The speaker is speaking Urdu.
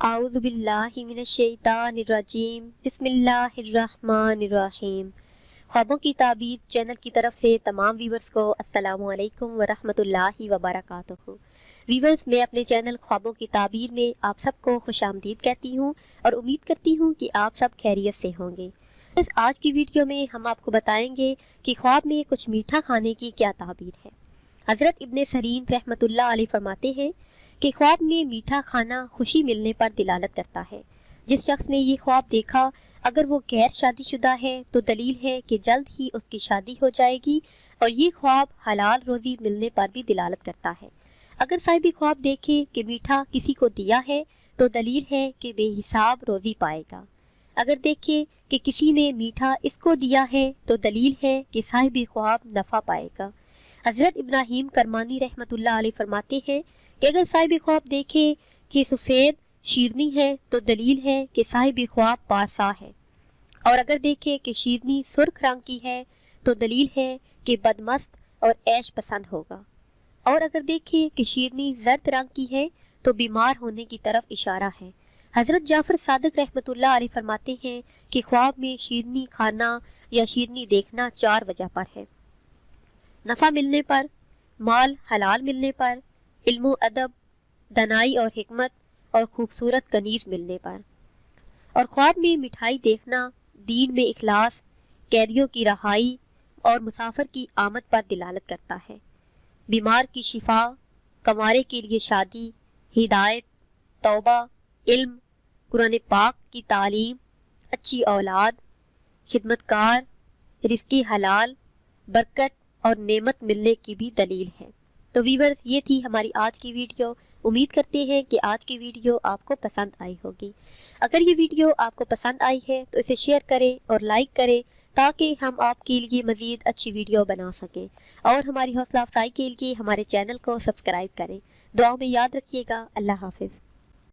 اعوذ باللہ من الشیطان الرجیم بسم اللہ الرحمن الرحیم۔ خوابوں کی تعبیر چینل کی طرف سے تمام ویورز کو السلام علیکم ورحمۃ اللہ وبرکاتہ۔ ویورز، میں اپنے چینل خوابوں کی تعبیر میں آپ سب کو خوش آمدید کہتی ہوں اور امید کرتی ہوں کہ آپ سب خیریت سے ہوں گے۔ آج کی ویڈیو میں ہم آپ کو بتائیں گے کہ خواب میں کچھ میٹھا کھانے کی کیا تعبیر ہے۔ حضرت ابن سیرین رحمۃ اللہ علیہ فرماتے ہیں کہ خواب میں میٹھا کھانا خوشی ملنے پر دلالت کرتا ہے۔ جس شخص نے یہ خواب دیکھا اگر وہ غیر شادی شدہ ہے تو دلیل ہے کہ جلد ہی اس کی شادی ہو جائے گی، اور یہ خواب حلال روزی ملنے پر بھی دلالت کرتا ہے۔ اگر صاحب خواب دیکھے کہ میٹھا کسی کو دیا ہے تو دلیل ہے کہ بے حساب روزی پائے گا۔ اگر دیکھے کہ کسی نے میٹھا اس کو دیا ہے تو دلیل ہے کہ صاحب خواب نفع پائے گا۔ حضرت ابراہیم کرمانی رحمۃ اللہ علیہ فرماتے ہیں کہ اگر صاحب خواب دیکھے کہ سفید شیرنی ہے تو دلیل ہے کہ صاحب خواب پارسا ہے، اور اگر دیکھے کہ شیرنی سرخ رنگ کی ہے تو دلیل ہے کہ بدمست اور عیش پسند ہوگا، اور اگر دیکھے کہ شیرنی زرد رنگ کی ہے تو بیمار ہونے کی طرف اشارہ ہے۔ حضرت جعفر صادق رحمۃ اللہ علیہ فرماتے ہیں کہ خواب میں شیرنی کھانا یا شیرنی دیکھنا 4 وجہ پر ہے: نفع ملنے پر، مال حلال ملنے پر، علم و ادب، دانائی اور حکمت، اور خوبصورت کنیز ملنے پر۔ اور خواب میں مٹھائی دیکھنا دین میں اخلاص، قیدیوں کی رہائی اور مسافر کی آمد پر دلالت کرتا ہے۔ بیمار کی شفا، کنوارے کے لیے شادی، ہدایت، توبہ، علم، قرآن پاک کی تعلیم، اچھی اولاد، خدمت کار، رزق حلال، برکت اور نعمت ملنے کی بھی دلیل ہے۔ تو ویورز، یہ تھی ہماری آج کی ویڈیو۔ امید کرتے ہیں کہ آج کی ویڈیو آپ کو پسند آئی ہوگی۔ اگر یہ ویڈیو آپ کو پسند آئی ہے تو اسے شیئر کریں اور لائک کریں تاکہ ہم آپ کے لیے مزید اچھی ویڈیو بنا سکیں، اور ہماری حوصلہ افزائی کے لیے ہمارے چینل کو سبسکرائب کریں۔ دعاؤں میں یاد رکھیے گا۔ اللہ حافظ۔